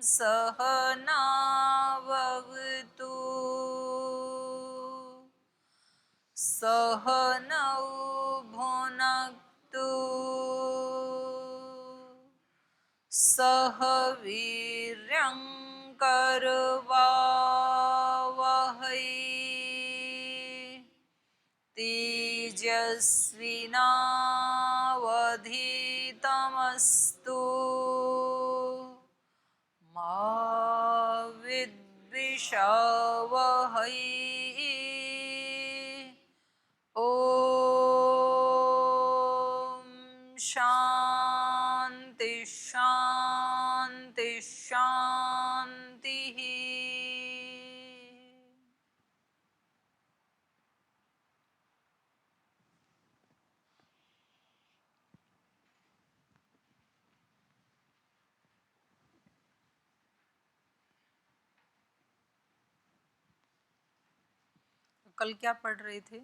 सहनावतु सहनौ भुनक्तु सह वीर्यं करवावहै तेजस्विनावधीतमस्तु मा विद्विषावहै ॐ शांति शांति शांति। कल क्या पढ़ रहे थे?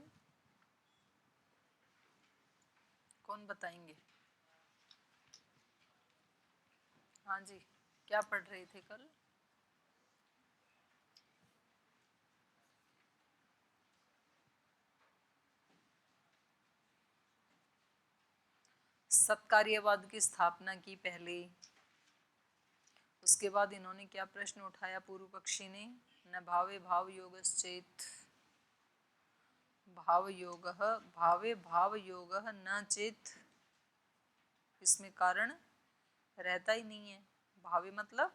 कौन बताएंगे? हाँ जी, क्या पढ़ रहे थे कल? सत्कार्यवाद की स्थापना की पहले। उसके बाद इन्होंने क्या प्रश्न उठाया पूर्व पक्षी ने? न भावे भाव योगश्चेत भाव योग भावे भाव योग न चेत। इसमें कारण रहता ही नहीं है। भावे मतलब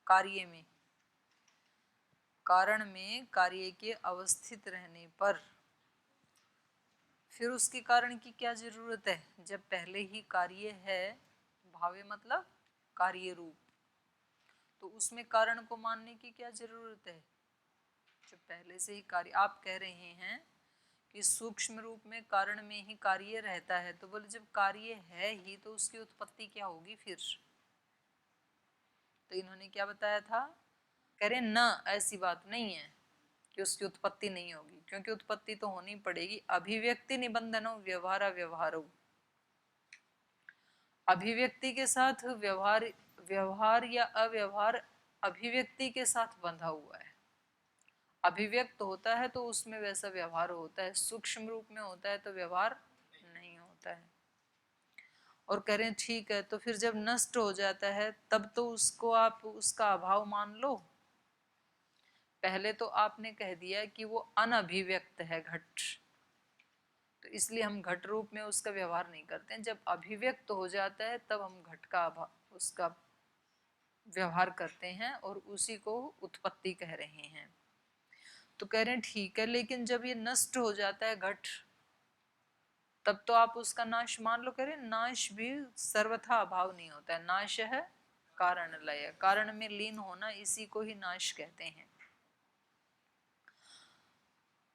कार्य में, कारण में कार्य के अवस्थित रहने पर फिर उसके कारण की क्या जरूरत है जब पहले ही कार्य है। भावे मतलब कार्य रूप, तो उसमें कारण को मानने की क्या जरूरत है जब पहले से ही कार्य। आप कह रहे हैं कि सूक्ष्म रूप में कारण में ही कार्य रहता है, तो बोले जब कार्य है ही तो उसकी उत्पत्ति क्या होगी फिर? तो इन्होंने क्या बताया था? कह रहे न, ऐसी बात नहीं है कि उसकी उत्पत्ति नहीं होगी, क्योंकि उत्पत्ति तो होनी पड़ेगी। अभिव्यक्ति निबंधनो व्यवहार व्यवहारो, अभिव्यक्ति के साथ व्यवहार, व्यवहार या अव्यवहार अभिव्यक्ति के साथ बंधा हुआ है। अभिव्यक्त होता है तो उसमें वैसा व्यवहार होता है, सूक्ष्म रूप में होता है तो व्यवहार नहीं होता है। और कह रहे हैं ठीक है, तो फिर जब नष्ट हो जाता है तब तो उसको आप उसका अभाव मान लो। पहले तो आपने कह दिया कि वो अनअभिव्यक्त है घट, तो इसलिए हम घट रूप में उसका व्यवहार नहीं करते हैं। जब अभिव्यक्त हो जाता है तब हम घट का अभाव उसका व्यवहार करते हैं और उसी को उत्पत्ति कह रहे हैं। तो कह रहे हैं ठीक है, लेकिन जब ये नष्ट हो जाता है घट तब तो आप उसका नाश मान लो। कह रहे नाश भी सर्वथा अभाव नहीं होता है। नाश है कारण लय, कारण में लीन होना, इसी को ही नाश कहते हैं।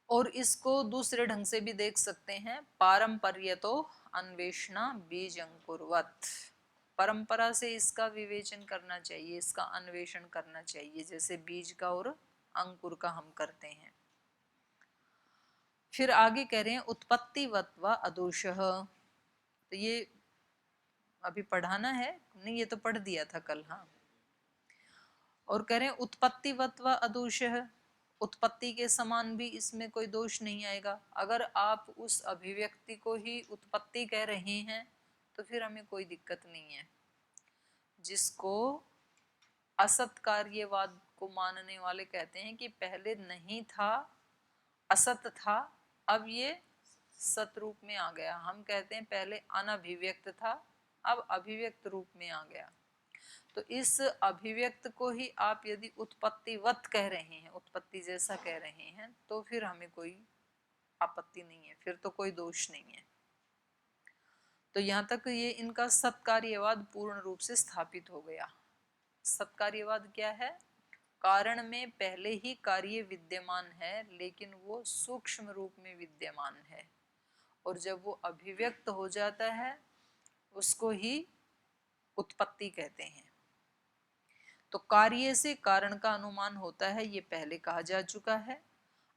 और इसको दूसरे ढंग से भी देख सकते हैं, पारंपर्यतो अन्वेषणा बीज अंकुरवत। परंपरा से इसका विवेचन करना चाहिए, इसका अन्वेषण करना चाहिए, जैसे बीज का और अंकुर का हम करते हैं। फिर आगे कह रहे हैं उत्पत्तिवत व अदोषः। तो ये अभी पढ़ाना है नहीं, ये तो पढ़ दिया था कल। हाँ, और कह रहे हैं उत्पत्तिवत व अदोषः, उत्पत्ति के समान भी इसमें कोई दोष नहीं आएगा। अगर आप उस अभिव्यक्ति को ही उत्पत्ति कह रहे हैं तो फिर हमें कोई दिक्कत नहीं है। जिसको असत कार्यवाद को मानने वाले कहते हैं कि पहले नहीं था, असत था, अब ये सत रूप में आ गया। हम कहते हैं पहले अनभिव्यक्त था, अब अभिव्यक्त रूप में आ गया। तो इस अभिव्यक्त को ही आप यदि उत्पत्तिवत कह रहे हैं, उत्पत्ति जैसा कह रहे हैं, तो फिर हमें कोई आपत्ति नहीं है, फिर तो कोई दोष नहीं है। तो यहाँ तक ये इनका सत्कार्यवाद पूर्ण रूप से स्थापित हो गया। सत्कार्यवाद क्या है? कारण में पहले ही कार्य विद्यमान है, लेकिन वो सूक्ष्म रूप में विद्यमान है, और जब वो अभिव्यक्त हो जाता है उसको ही उत्पत्ति कहते हैं। तो कार्य से कारण का अनुमान होता है, ये पहले कहा जा चुका है।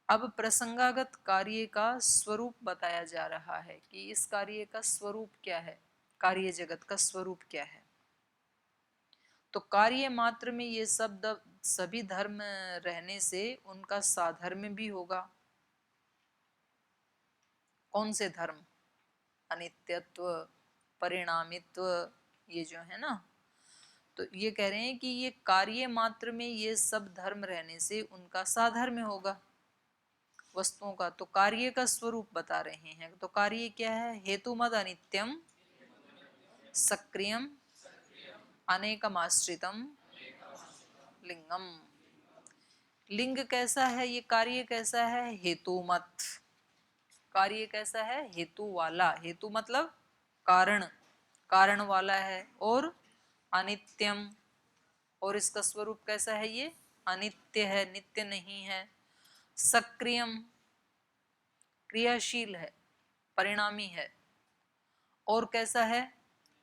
अब प्रसंगागत कार्य का स्वरूप बताया जा रहा है कि इस कार्य का स्वरूप क्या है, कार्य जगत का स्वरूप क्या है। तो कार्य मात्र में ये सभी धर्म रहने से उनका साधर्म भी होगा। कौन से धर्म? अनित्यत्व, परिणामित्व, ये जो है ना, तो ये कह रहे हैं कि ये कार्य मात्र में ये सब धर्म रहने से उनका साधर्म होगा वस्तुओं का। तो कार्य का स्वरूप बता रहे हैं। तो कार्य क्या है? हेतुमद अनित्यम सक्रियम अनेकम आश्रितम लिंगम। लिंग कैसा है? ये कार्य कैसा है? हेतुमत। कार्य कैसा है? हेतु वाला। हेतु मतलब कारण, कारण वाला है। और अनित्यम, और इसका स्वरूप कैसा है? ये अनित्य है, नित्य नहीं है। सक्रियम, क्रियाशील है, परिणामी है। और कैसा है?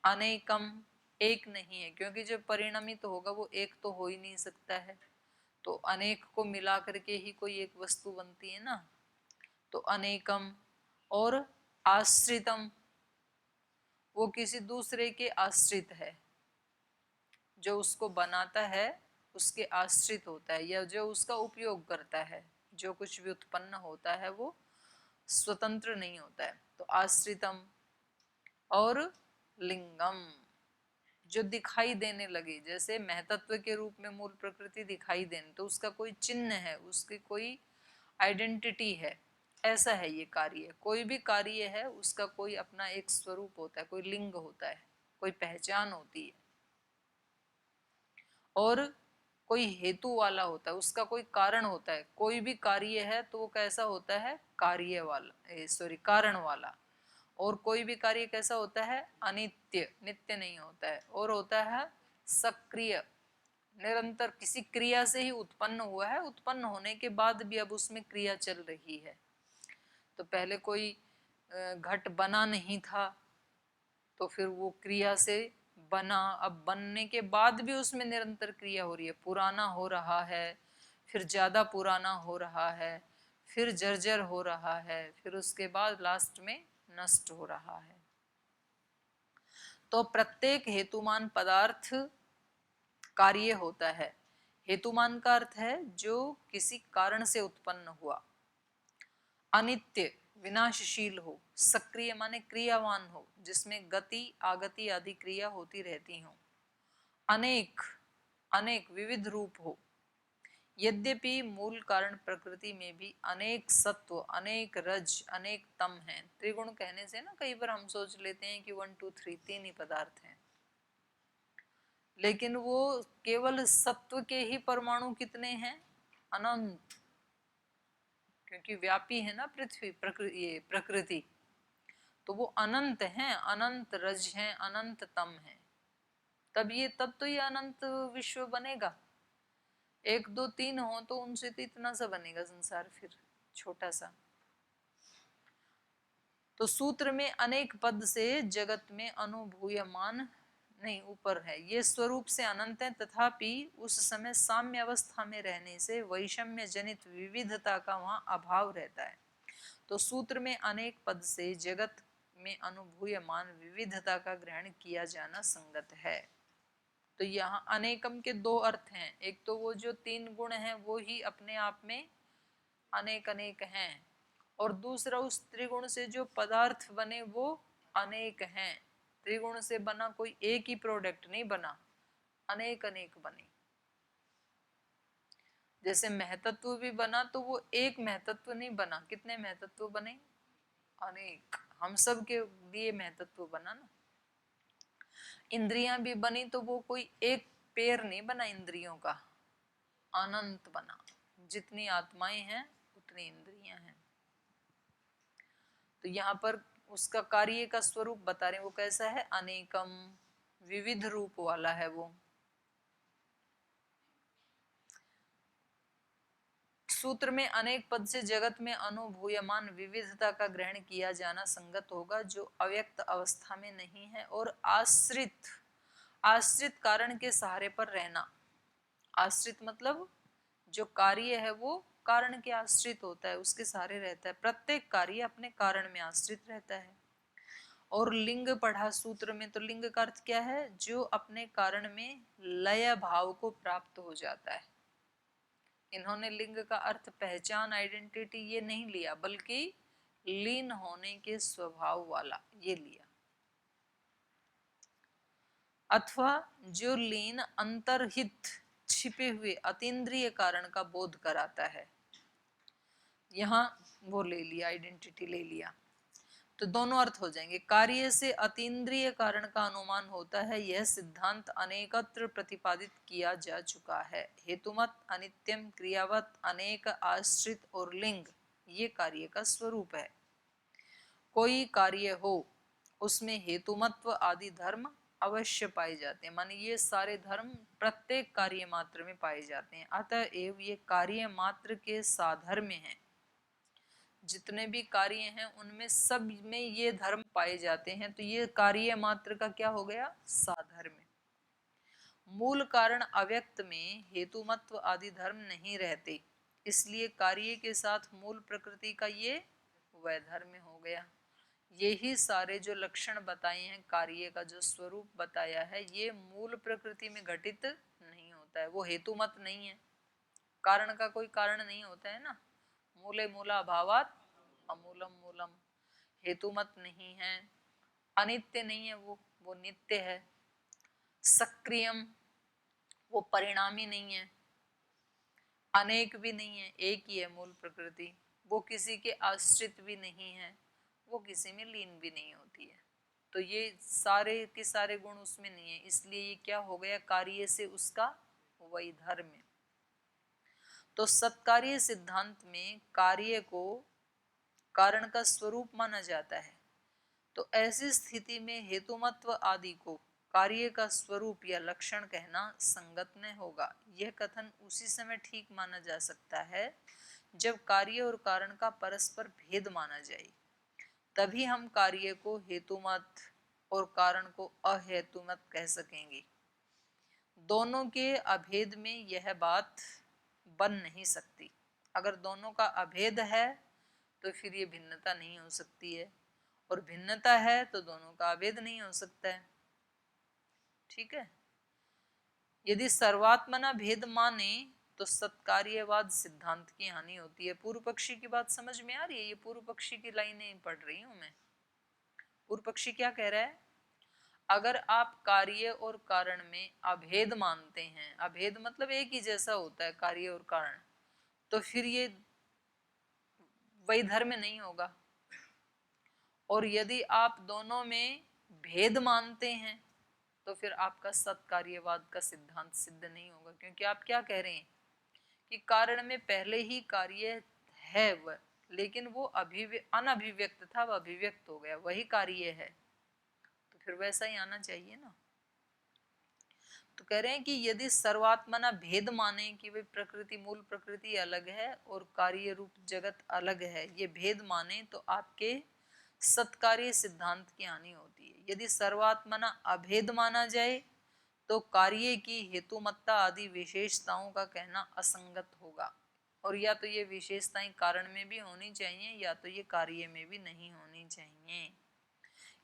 अनेकम, एक नहीं है, क्योंकि जो परिणामित तो होगा वो एक तो हो ही नहीं सकता है। तो अनेक को मिला करके ही कोई एक वस्तु बनती है ना। तो अनेकम। और आश्रितम, वो किसी दूसरे के आश्रित है। जो उसको बनाता है उसके आश्रित होता है, या जो उसका उपयोग करता है। जो कुछ भी उत्पन्न होता है वो स्वतंत्र नहीं होता है। तो आश्रितम। और लिंगम, जो दिखाई देने लगे, जैसे महतत्व के रूप में मूल प्रकृति दिखाई देने, तो उसका कोई चिन्ह है, उसकी कोई आइडेंटिटी है। ऐसा है ये कार्य। कोई भी कार्य है उसका कोई अपना एक स्वरूप होता है, कोई लिंग होता है, कोई पहचान होती है। और कोई हेतु वाला होता है, उसका कोई कारण होता है। कोई भी कार्य है तो वो कैसा होता है? कार्य वाला, सॉरी, कारण वाला। और कोई भी कार्य कैसा होता है? अनित्य, नित्य नहीं होता है। और होता है सक्रिय, निरंतर किसी क्रिया से ही उत्पन्न हुआ है। उत्पन्न होने के बाद भी अब उसमें क्रिया चल रही है। तो पहले कोई घट बना नहीं था, तो फिर वो क्रिया से बना। अब बनने के बाद भी उसमें निरंतर क्रिया हो रही है। पुराना हो रहा है, फिर ज्यादा पुराना हो रहा है, फिर जर्जर हो रहा है, फिर उसके बाद लास्ट में नष्ट हो रहा है। तो प्रत्येक हेतुमान पदार्थ कार्य होता है। हेतुमान का अर्थ है जो किसी कारण से उत्पन्न हुआ। अनित्य, विनाशशील हो। सक्रिय माने क्रियावान हो, जिसमें गति आगति आदि क्रिया होती रहती हो। अनेक, अनेक विविध रूप हो। यद्यपि मूल कारण प्रकृति में भी अनेक सत्व, अनेक रज, अनेक तम हैं। त्रिगुण कहने से ना कई बार हम सोच लेते हैं कि 1 2 3 तीन ही पदार्थ हैं, लेकिन वो केवल सत्व के ही परमाणु कितने हैं? अनंत। क्योंकि व्यापी है ना पृथ्वी, ये प्रकृति, तो वो अनंत हैं। अनंत रज हैं, अनंत तम हैं। तब तो ये अनंत विश्व बनेगा। 1 2 3 हो तो उनसे तो इतना सा बनेगा संसार, फिर छोटा सा। तो सूत्र में अनेक पद से जगत में अनुभूयमान, नहीं ऊपर है, ये स्वरूप से अनंत है, तथापि उस समय साम्य अवस्था में रहने से वैषम्य जनित विविधता का वहां अभाव रहता है। तो सूत्र में अनेक पद से जगत में अनुभूयमान विविधता का ग्रहण किया जाना संगत है। तो यहाँ अनेकम के दो अर्थ हैं। एक तो वो जो 3 गुण हैं वो ही अपने आप में अनेक अनेक हैं, और दूसरा उस त्रिगुण से जो पदार्थ बने वो अनेक हैं। त्रिगुण से बना कोई एक ही प्रोडक्ट नहीं बना, अनेक अनेक बने। जैसे महतत्व भी बना तो वो एक महतत्व नहीं बना, कितने महतत्व बने? अनेक। हम सब के लिए महतत्व बना ना। इंद्रियां भी बनी तो वो कोई एक पेड़ नहीं बना इंद्रियों का, अनंत बना। जितनी आत्माएं हैं उतनी इंद्रियां हैं। तो यहाँ पर उसका कार्य का स्वरूप बता रहे हैं। वो कैसा है? अनेकम, विविध रूप वाला है वो। सूत्र में अनेक पद से जगत में अनुभूयमान विविधता का ग्रहण किया जाना संगत होगा, जो अव्यक्त अवस्था में नहीं है। और आश्रित, आश्रित कारण के सहारे पर रहना। आश्रित मतलब जो कार्य है वो कारण के आश्रित होता है, उसके सहारे रहता है। प्रत्येक कार्य अपने कारण में आश्रित रहता है। और लिंग पढ़ा सूत्र में, तो लिंग का अर्थ क्या है? जो अपने कारण में लय भाव को प्राप्त हो जाता है। इन्होंने लिंग का अर्थ पहचान, आइडेंटिटी ये नहीं लिया, बल्कि लीन होने के स्वभाव वाला ये लिया। अथवा जो लीन अंतर्हित छिपे हुए अतीन्द्रिय कारण का बोध कराता है, यहाँ वो ले लिया, आइडेंटिटी ले लिया। तो दोनों अर्थ हो जाएंगे। कार्य से अतीन्द्रिय कारण का अनुमान होता है, यह सिद्धांत अनेकत्र प्रतिपादित किया जा चुका है। हेतुमत, अनित्यम, क्रियावत, अनेक, आश्रित और लिंग ये कार्य का स्वरूप है। कोई कार्य हो उसमें हेतुमत्व आदि धर्म अवश्य पाए जाते हैं, माने ये सारे धर्म प्रत्येक कार्य मात्र में पाए जाते हैं। अतएव ये कार्य मात्र के साधर्म्य हैं। जितने भी कार्य हैं उनमें सब में ये धर्म पाए जाते हैं, तो ये कार्य मात्र का क्या हो गया? साधर्म्य। मूल कारण अव्यक्त में हेतुमत्व आदि धर्म नहीं रहते, इसलिए कार्य के साथ मूल प्रकृति का ये वैधर्म्य हो गया। यही सारे जो लक्षण बताए हैं, कार्य का जो स्वरूप बताया है, ये मूल प्रकृति में घटित नहीं होता है। वो हेतुमत नहीं है, कारण का कोई कारण नहीं होता है ना। मूले मूला भावात अमूलम मूलम, हेतुमत नहीं है, अनित्य नहीं है, वो नित्य है। सक्रियम, वो परिणामी नहीं है, अनेक भी नहीं है, एक ही है मूल प्रकृति। वो किसी के आश्रित भी नहीं है, वो किसी में लीन भी नहीं होती है। तो ये सारे के सारे गुण उसमें नहीं है, इसलिए ये क्या हो गया? कार्य से उसका वैधर्म्य। तो सत्कार्य सिद्धांत में कार्य को कारण का स्वरूप माना जाता है। तो ऐसी स्थिति में हेतुमत्व आदि को कार्य का स्वरूप या लक्षण कहना संगत न होगा। यह कथन उसी समय ठीक माना जा सकता है जब कार्य और कारण का परस्पर भेद माना जाए, तभी हम कार्य को हेतुमत और कारण को अहेतुमत कह सकेंगे। दोनों के अभेद में यह बात बन नहीं सकती। अगर दोनों का अभेद है तो फिर ये भिन्नता नहीं हो सकती है, और भिन्नता है तो दोनों का अभेद नहीं हो सकता है। ठीक है। यदि सर्वात्मना भेद माने तो सत्कार्यवाद सिद्धांत की हानि होती है। पूर्व पक्षी की बात समझ में आ रही है? ये पूर्व पक्षी की लाइनें पढ़ रही हूं मैं। पूर्व पक्षी क्या कह रहा है? अगर आप कार्य और कारण में अभेद मानते हैं, अभेद मतलब एक ही जैसा होता है कार्य और कारण, तो फिर ये वैधर्म्य नहीं होगा। और यदि आप दोनों में भेद मानते हैं तो फिर आपका सत्कार्यवाद का सिद्धांत सिद्ध नहीं होगा, क्योंकि आप क्या कह रहे हैं कि कारण में पहले ही कार्य है वह, लेकिन वो अनभिव्यक्त था, वह अभिव्यक्त हो गया, वही कार्य है, तो फिर वैसा ही आना चाहिए ना। तो कह रहे हैं कि यदि सर्वात्मना भेद माने कि वे प्रकृति, मूल प्रकृति अलग है और कार्य रूप जगत अलग है, ये भेद माने तो आपके सत्कार्य सिद्धांत की हानि होती है। यदि सर्वात्मना अभेद माना जाए तो कार्य की हेतुमत्ता आदि विशेषताओं का कहना असंगत होगा, और या तो ये विशेषताएं कारण में भी होनी चाहिए या तो ये कार्य में भी नहीं होनी चाहिए।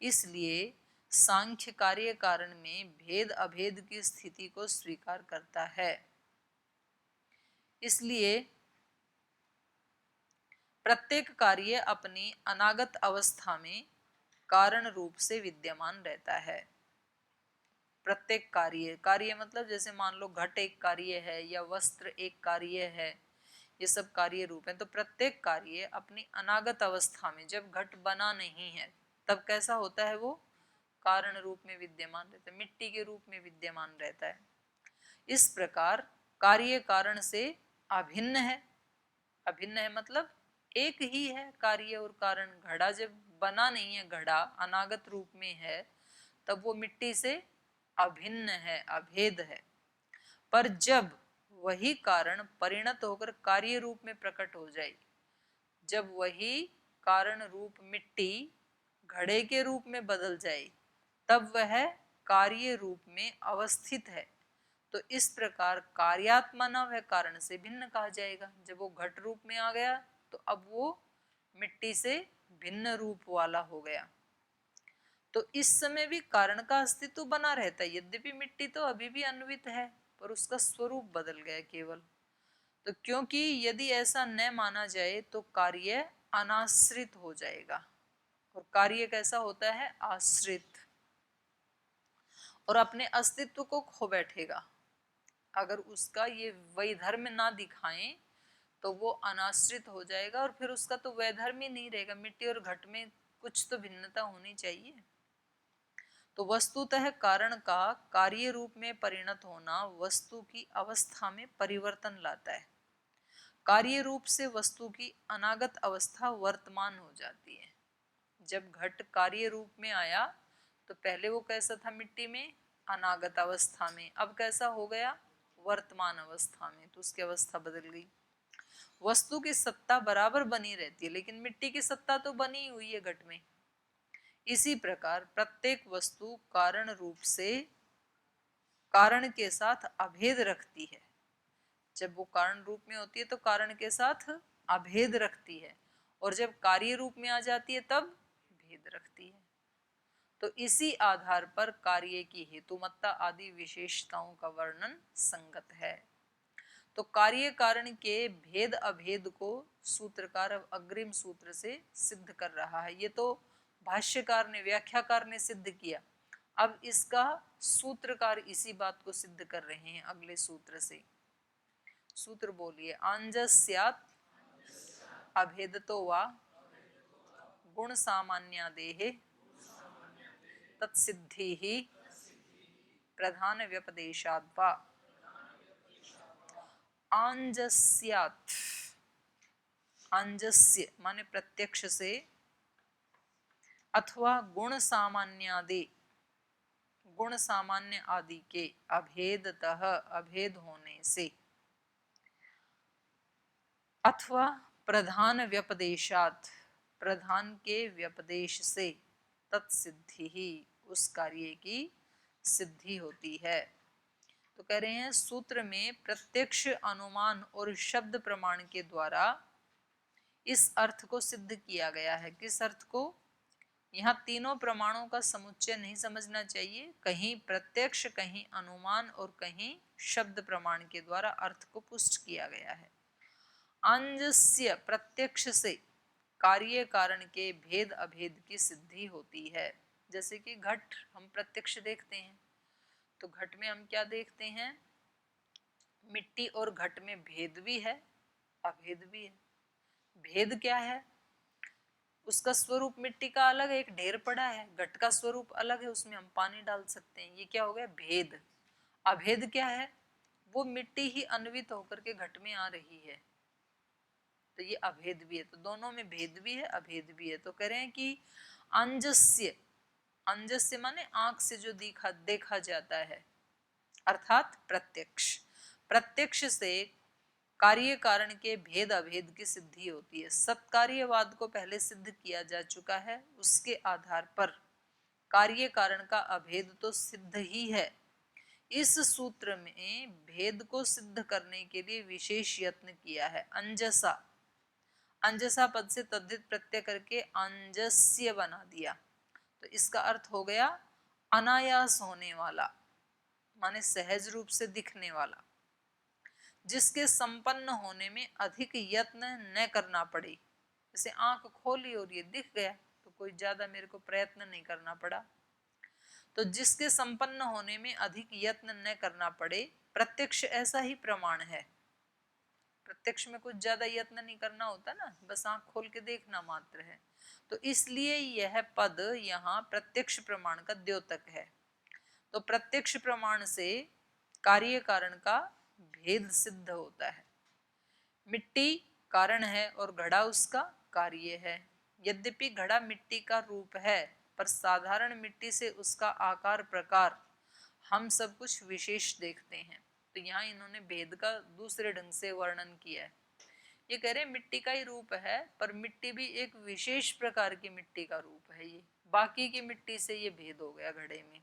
इसलिए सांख्य कार्य कारण में भेद अभेद की स्थिति को स्वीकार करता है। इसलिए प्रत्येक कार्य अपनी अनागत अवस्था में कारण रूप से विद्यमान रहता है। प्रत्येक कार्य, कार्य मतलब जैसे मान लो घट एक कार्य है या वस्त्र एक कार्य है, ये सब कार्य रूप है। तो प्रत्येक कार्य अपनी अनागत अवस्था में, जब घट बना नहीं है तब कैसा होता है? वो कारण रूप में विद्यमान रहता है, मिट्टी के रूप में विद्यमान रहता है। इस प्रकार कार्य कारण से अभिन्न है। अभिन्न है मतलब एक ही है कार्य और कारण। घड़ा जब बना नहीं है, घड़ा अनागत रूप में है, तब वो मिट्टी से अभिन्न है, अभेद है। पर जब वही कारण परिणत होकर कार्य रूप में प्रकट हो जाए, जब वही कारण रूप मिट्टी घड़े के रूप में बदल जाए, तब वह कार्य रूप में अवस्थित है। तो इस प्रकार कार्यात्मना वह कारण से भिन्न कहा जाएगा। जब वो घट रूप में आ गया तो अब वो मिट्टी से भिन्न रूप वाला हो गया। तो इस समय भी कारण का अस्तित्व बना रहता है, यद्यपि मिट्टी तो अभी भी अन्वित है, पर उसका स्वरूप बदल गया केवल। तो क्योंकि यदि ऐसा न माना जाए तो कार्य अनाश्रित हो जाएगा, और कार्य कैसा होता है, आश्रित, और अपने अस्तित्व को खो बैठेगा। अगर उसका ये वैधर्म ना दिखाएं तो वो अनाश्रित हो जाएगा, और फिर उसका तो वैधर्म ही नहीं रहेगा। मिट्टी और घट में कुछ तो भिन्नता होनी चाहिए। तो वस्तुतः कारण का कार्य रूप में परिणत होना वस्तु की अवस्था में परिवर्तन लाता है। कार्य रूप से वस्तु की अनागत अवस्था वर्तमान हो जाती है। जब घट कार्य रूप में आया तो पहले वो कैसा था मिट्टी में, अनागत अवस्था में, अब कैसा हो गया, वर्तमान अवस्था में, तो उसकी अवस्था बदल गई। वस्तु की सत्ता बराबर बनी रहती है, लेकिन मिट्टी की सत्ता तो बनी हुई है घट में। इसी प्रकार प्रत्येक वस्तु कारण रूप से कारण के साथ अभेद रखती है। जब वो कारण रूप में होती है तो कारण के साथ अभेद रखती है, और जब कार्य रूप में आ जाती है तब भेद रखती है। तो इसी आधार पर कार्य की हेतुमत्ता आदि विशेषताओं का वर्णन संगत है। तो कार्य कारण के भेद अभेद को सूत्रकार अग्रिम सूत्र से सिद्ध कर रहा है। ये तो भाष्यकार ने, व्याख्याकार ने सिद्ध किया, अब इसका सूत्रकार इसी बात को सिद्ध कर रहे हैं अगले सूत्र से। सूत्र बोलिए, आंजस्यात् अभेदतो वा गुण सामान्यादेः तत्सिद्धिः प्रधान व्यपदेशात् वा। आंजस्यात्, आंजस्य माने प्रत्यक्ष से, अथवा गुण सामान्यादि, गुण सामान्य आदि के अभेदतः अभेद होने से, अथवा प्रधान व्यपदेशात् प्रधान के व्यपदेश से, तत्सिद्धि ही उस कार्य की सिद्धि होती है। तो कह रहे हैं सूत्र में प्रत्यक्ष अनुमान और शब्द प्रमाण के द्वारा इस अर्थ को सिद्ध किया गया है। किस अर्थ को, यहाँ तीनों प्रमाणों का समुच्चय नहीं समझना चाहिए, कहीं प्रत्यक्ष, कहीं अनुमान और कहीं शब्द प्रमाण के द्वारा अर्थ को पुष्ट किया गया है। अंजस्य प्रत्यक्ष से कार्य कारण के भेद अभेद की सिद्धि होती है। जैसे कि घट हम प्रत्यक्ष देखते हैं, तो घट में हम क्या देखते हैं, मिट्टी और घट में भेद भी है अभेद भी है। भेद क्या है, उसका स्वरूप मिट्टी का अलग है, एक ढेर पड़ा है, घट का स्वरूप अलग है, उसमें हम पानी डाल सकते हैं, ये क्या हो गया, भेद। अभेद क्या है, वो मिट्टी ही अन्वित होकर के घट में आ रही है, तो ये अभेद भी है। तो दोनों में भेद भी है अभेद भी है। तो कह रहे हैं कि अंजस्य, अंजस्य माने आंख से जो देखा जाता है, अर्थात प्रत्यक्ष, प्रत्यक्ष से कार्य कारण के भेद अभेद की सिद्धि होती है। सत्कार्यवाद को पहले सिद्ध किया जा चुका है, उसके आधार पर कार्य कारण का अभेद तो सिद्ध ही है। इस सूत्र में भेद को सिद्ध करने के लिए विशेष यत्न किया है। अंजसा, अंजसा पद से तद्धित प्रत्यय करके अंजस्य बना दिया, तो इसका अर्थ हो गया अनायास होने वाला, माने सहज रूप से दिखने वाला, जिसके संपन्न होने में अधिक यत्न न करना पड़े। जैसे आंख खोली और ये दिख गया, तो कोई ज्यादा मेरे को प्रयत्न नहीं करना पड़ा। तो जिसके संपन्न होने में अधिक यत्न न करना पड़े, प्रत्यक्ष ऐसा ही प्रमाण है। प्रत्यक्ष में कुछ ज्यादा यत्न नहीं करना होता ना, बस आंख खोल के देखना मात्र है। तो इसलिए यह पद यहाँ प्रत्यक्ष प्रमाण का द्योतक है। तो प्रत्यक्ष प्रमाण से कार्य कारण का भेद सिद्ध होता है। मिट्टी कारण है और घड़ा उसका कार्य है। यद्यपि घड़ा मिट्टी का रूप है, पर साधारण मिट्टी से उसका आकार प्रकार हम सब कुछ विशेष देखते हैं। तो यहाँ इन्होंने भेद का दूसरे ढंग से वर्णन किया है। ये कह रहे हैं मिट्टी का ही रूप है, पर मिट्टी भी एक विशेष प्रकार की मिट्टी का रूप है। ये बाकी की मिट्टी से ये भेद हो गया घड़े में,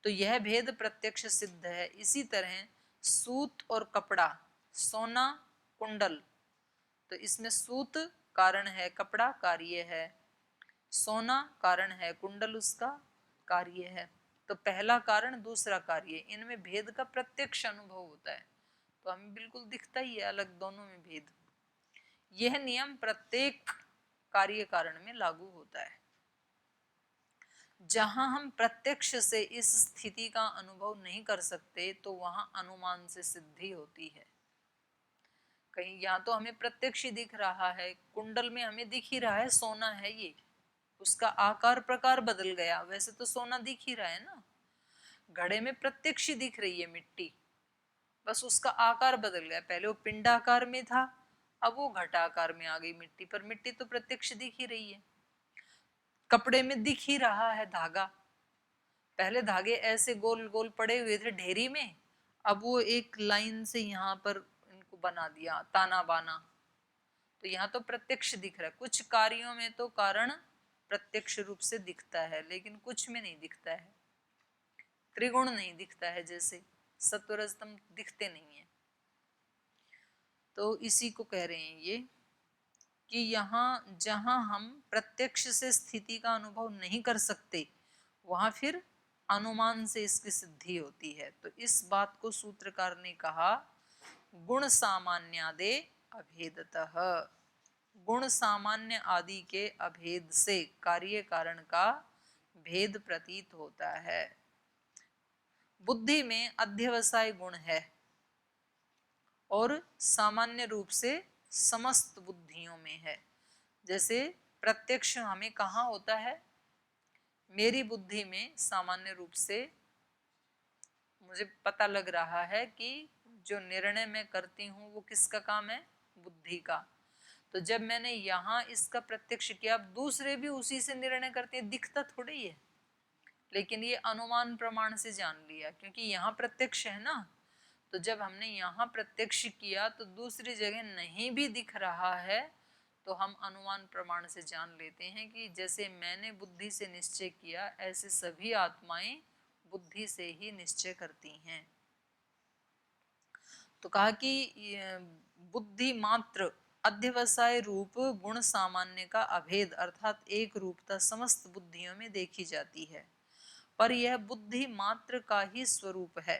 तो यह भेद प्रत्यक्ष सिद्ध है। इसी तरह सूत और कपड़ा, सोना कुंडल, तो इसमें सूत कारण है, कपड़ा कार्य है। सोना कारण है, कुंडल उसका कार्य है। तो पहला कारण दूसरा कार्य, इनमें भेद का प्रत्यक्ष अनुभव होता है, तो हमें बिल्कुल दिखता ही है अलग दोनों में भेद। यह नियम प्रत्येक कार्य कारण में लागू होता है। जहां हम प्रत्यक्ष से इस स्थिति का अनुभव नहीं कर सकते तो वहां अनुमान से सिद्धि होती है। कहीं या तो हमें प्रत्यक्ष ही दिख रहा है, कुंडल में हमें दिख ही रहा है सोना है ये, उसका आकार प्रकार बदल गया, वैसे तो सोना दिख ही रहा है ना। घड़े में प्रत्यक्ष ही दिख रही है मिट्टी, बस उसका आकार बदल गया, पहले वो पिंडाकार में था, अब वो घटाकार में आ गई मिट्टी, पर मिट्टी तो प्रत्यक्ष दिख ही रही है। कपड़े में दिख ही रहा है धागा, पहले धागे ऐसे गोल गोल पड़े हुए थे ढेरी में, अब वो एक लाइन से यहाँ पर इनको बना दिया ताना बाना, तो यहाँ तो प्रत्यक्ष दिख रहा है। कुछ कार्यों में तो कारण प्रत्यक्ष रूप से दिखता है, लेकिन कुछ में नहीं दिखता है। त्रिगुण नहीं दिखता है, जैसे सत्वरजतम दिखते नहीं है। तो इसी को कह रहे हैं ये कि यहाँ जहां हम प्रत्यक्ष से स्थिति का अनुभव नहीं कर सकते, वहां फिर अनुमान से इसकी सिद्धि होती है। तो इस बात को सूत्रकार ने कहा गुण सामान्यादे अभेदतः, गुण सामान्य आदि के अभेद से कार्य कारण का भेद प्रतीत होता है। बुद्धि में अध्यवसाय गुण है और सामान्य रूप से समस्त बुद्धियों में है। जैसे प्रत्यक्ष हमें कहाँ होता है, मेरी बुद्धि में सामान्य रूप से मुझे पता लग रहा है कि जो निर्णय मैं करती हूँ वो किसका काम है, बुद्धि का। तो जब मैंने यहाँ इसका प्रत्यक्ष किया, अब दूसरे भी उसी से निर्णय करते हैं, दिखता थोड़ा ही है, लेकिन ये अनुमान प्रमाण से जान लिया, क्योंकि यहाँ प्रत्यक्ष है ना। तो जब हमने यहाँ प्रत्यक्ष किया तो दूसरी जगह नहीं भी दिख रहा है, तो हम अनुमान प्रमाण से जान लेते हैं कि जैसे मैंने बुद्धि से निश्चय किया, ऐसे सभी आत्माएं बुद्धि से ही निश्चय करती हैं। तो कहा कि बुद्धि मात्र अध्यवसाय रूप गुण सामान्य का अभेद अर्थात एक रूपता समस्त बुद्धियों में देखी जाती है, पर यह बुद्धि मात्र का ही स्वरूप है।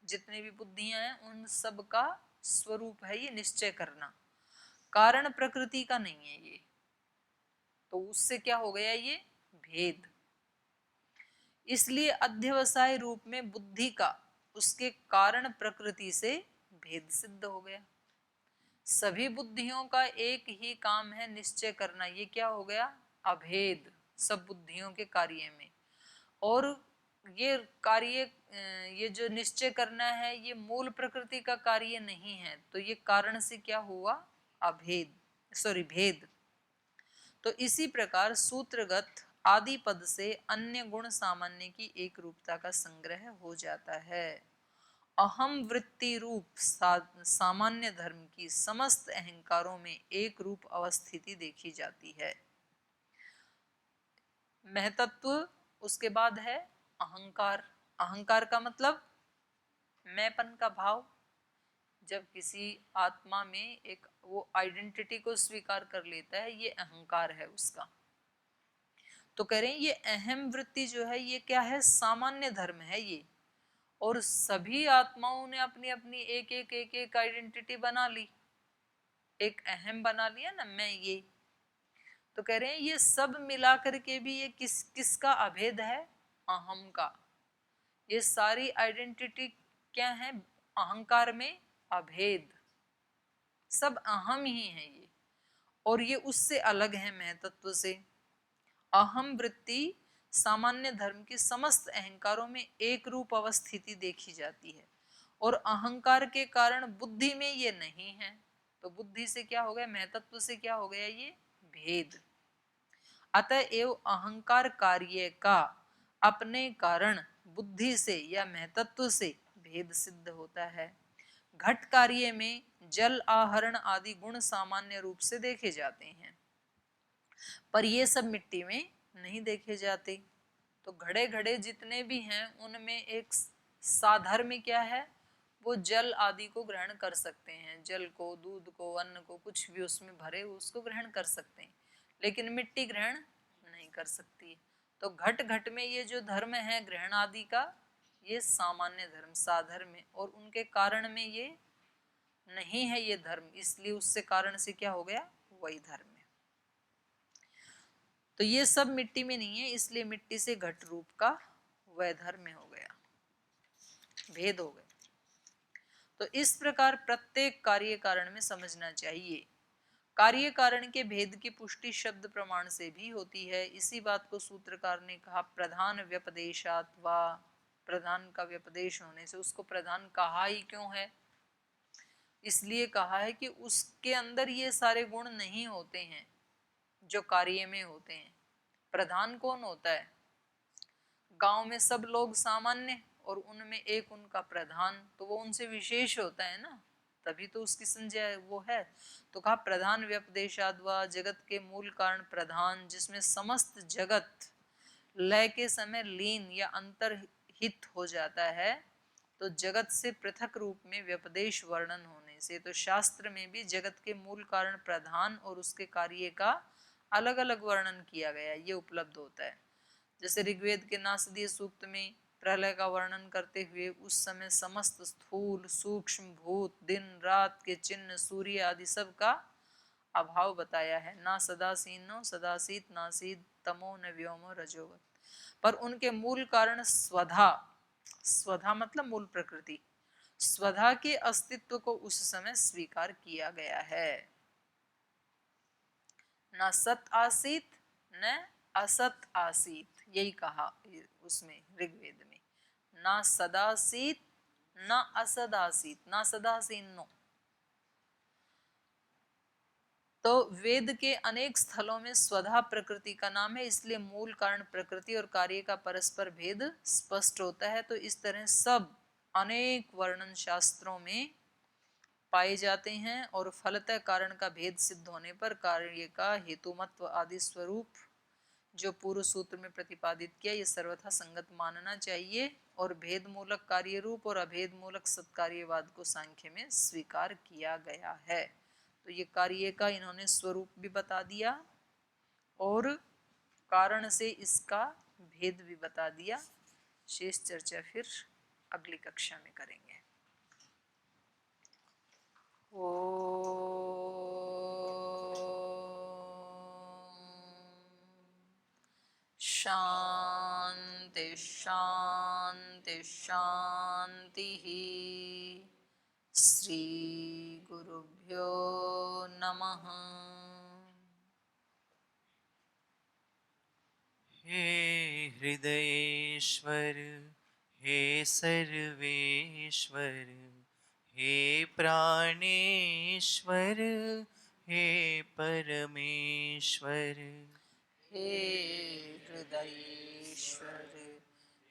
जितनी भी बुद्धियां हैं उन सब का स्वरूप है ये निश्चय करना, कारण प्रकृति का नहीं है ये। तो उससे क्या हो गया, ये भेद। इसलिए अध्यवसाय रूप में बुद्धि का उसके कारण प्रकृति से भेद सिद्ध हो गया। सभी बुद्धियों का एक ही काम है निश्चय करना, ये क्या हो गया, अभेद सब बुद्धियों के कार्य में। और ये कार्य, ये जो निश्चय करना है ये मूल प्रकृति का कार्य नहीं है, तो ये कारण से क्या हुआ, अभेद, सॉरी भेद। तो इसी प्रकार सूत्रगत आदि पद से अन्य गुण सामान्य की एक रूपता का संग्रह हो जाता है। अहम वृत्ति रूप सामान्य धर्म की समस्त अहंकारों में एक रूप अवस्थिति देखी जाती है। महतत्व, उसके बाद है अहंकार। अहंकार का मतलब मैंपन का भाव। जब किसी आत्मा में एक वो आइडेंटिटी को स्वीकार कर लेता है, ये अहंकार है उसका। तो कह रहे हैं ये अहम वृत्ति जो है ये क्या है, सामान्य धर्म है ये, और सभी आत्माओं ने अपनी अपनी एक एक एक एक आइडेंटिटी बना ली, एक अहम बना लिया ना, मैं ये। तो कह रहे हैं ये सब मिला करके भी ये किसका अभेद है, अहम का। ये सारी आइडेंटिटी क्या है, अहंकार में अभेद, सब अहम ही है ये, और ये उससे अलग है महतत्व से। अहम वृत्ति सामान्य धर्म की समस्त अहंकारों में एक रूप अवस्थिति देखी जाती है, और अहंकार के कारण बुद्धि में ये नहीं है। तो बुद्धि से क्या हो गया, महतत्व से क्या हो गया, ये भेद। अतएव अहंकार कार्य का अपने कारण बुद्धि से या महतत्व से भेद सिद्ध होता है। घट कार्य में जल आहरण आदि गुण सामान्य रूप से देखे जाते हैं, पर ये सब मिट्टी में नहीं देखे जाते। तो घड़े घड़े जितने भी हैं उनमें एक साधर्म क्या है, वो जल आदि को ग्रहण कर सकते हैं, जल को, दूध को, अन्न को, कुछ भी उसमें भरे उसको ग्रहण कर सकते हैं। लेकिन मिट्टी ग्रहण नहीं कर सकती। तो घट घट में ये जो धर्म है ग्रहण आदि का, ये सामान्य धर्म साधर्म है, और उनके कारण में ये नहीं है ये धर्म, इसलिए उससे कारण से क्या हो गया, वही धर्म है। तो ये सब मिट्टी में नहीं है, इसलिए मिट्टी से घट रूप का वैधर्म्य हो गया, भेद हो गया। तो इस प्रकार प्रत्येक कार्य कारण में समझना चाहिए। कार्य कारण के भेद की पुष्टि शब्द प्रमाण से भी होती है। इसी बात को सूत्रकार ने कहा प्रधान व्यपदेशात वा, प्रधान का व्यपदेश होने से उसको प्रधान कहा ही क्यों है, इसलिए कहा है कि उसके अंदर ये सारे गुण नहीं होते हैं जो कार्य में होते हैं। प्रधान कौन होता है, गांव में सब लोग सामान्य और उनमें एक उनका प्रधान, तो वो उनसे विशेष होता है ना, तभी तो उसकी संज्ञा वो है। तो कहा प्रधान व्यपदेशाद्वा, जगत के मूल कारण प्रधान, जिसमें समस्त जगत लय के समय लीन या अंतर्हित हो जाता है। तो जगत से पृथक रूप में व्यपदेश वर्णन होने से, तो शास्त्र में भी जगत के मूल कारण प्रधान और उसके कार्य का अलग अलग वर्णन किया गया, ये उपलब्ध होता है। जैसे ऋग्वेद के नासदीय सूक्त में प्रलय का वर्णन करते हुए उस समय समस्त स्थूल सूक्ष्म भूत दिन रात के चिन्ह सूर्य आदि सब का अभाव बताया है। ना सदासीनो सदासीत नासीद तमो न व्योमो रजोवत, पर उनके मूल कारण स्वधा, स्वधा मतलब मूल प्रकृति, स्वधा के अस्तित्व को उस समय स्वीकार किया गया है। न सत आसीत न असत आसीत, यही कहा उसमें ऋग्वेद में, ना सदासीत न असदासीत, ना सदासीनो। तो वेद के अनेक स्थलों में स्वधा प्रकृति का नाम है, इसलिए मूल कारण प्रकृति और कार्य का परस्पर भेद स्पष्ट होता है। तो इस तरह सब अनेक वर्णन शास्त्रों में पाए जाते हैं और फलतः कारण का भेद सिद्ध होने पर कार्य का हेतुमत्व आदि स्वरूप जो पूर्व सूत्र में प्रतिपादित किया, ये सर्वथा संगत मानना चाहिए। और भेद मूलक कार्य रूप और अभेद मूलक सत्कार्यवाद को सांख्य में स्वीकार किया गया है। तो ये कार्य का इन्होंने स्वरूप भी बता दिया और कारण से इसका भेद भी बता दिया। शेष चर्चा फिर अगली कक्षा में करेंगे। शांति शांति शांति। श्री गुरुभ्यो नमः। हे हृदयेश्वर हे सर्वेश्वर हे प्राणेश्वर हे परमेश्वर, हे हृदयेश्वर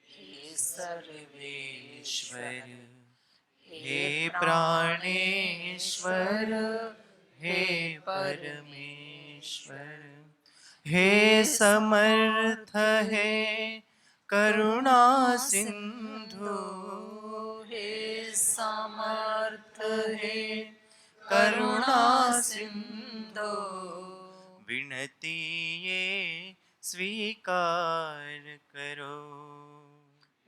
हे सर्वेश्वर हे प्राणेश्वर हे परमेश्वर, हे समर्थ हे करुणा सिंधु, हे समर्थ हे करुणा सिंधु, विनती ये स्वीकार करो,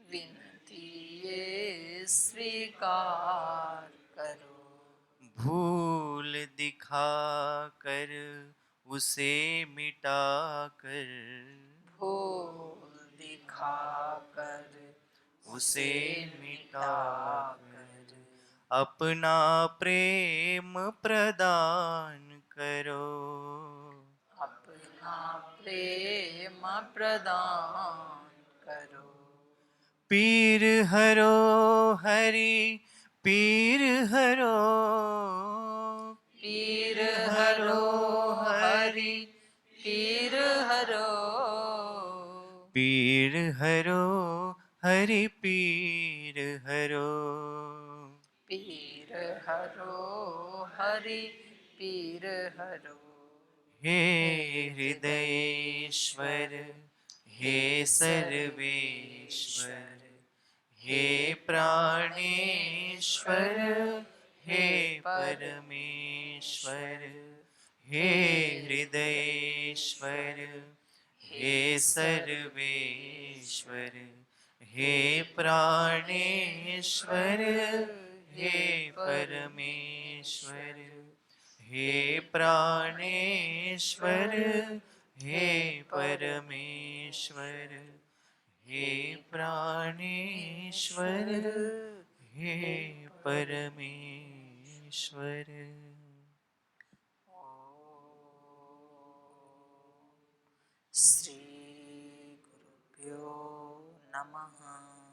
विनती ये स्वीकार करो। भूल दिखा कर उसे मिटा कर, भूल दिखाकर उसे मिटा कर अपना प्रेम प्रदान करो, अपना प्रेम प्रदान करो। पीर हरो हरि पीर हरो, पीर हरो हरि पीर हरो, पीर हरो हरि पीर हरो, पीर हरो हरि पीर हरो। हे हृदयेश्वर हे सर्वेश्वर हे प्राणेश्वर हे परमेश्वर, हे हृदयेश्वर हे सर्वेश्वर हे प्राणेश्वर हे परमेश्वर हे प्राणेश्वर हे परमेश्वर हे प्राणेश्वर हे परमेश्वर। श्री गुरुभ्यो नमः।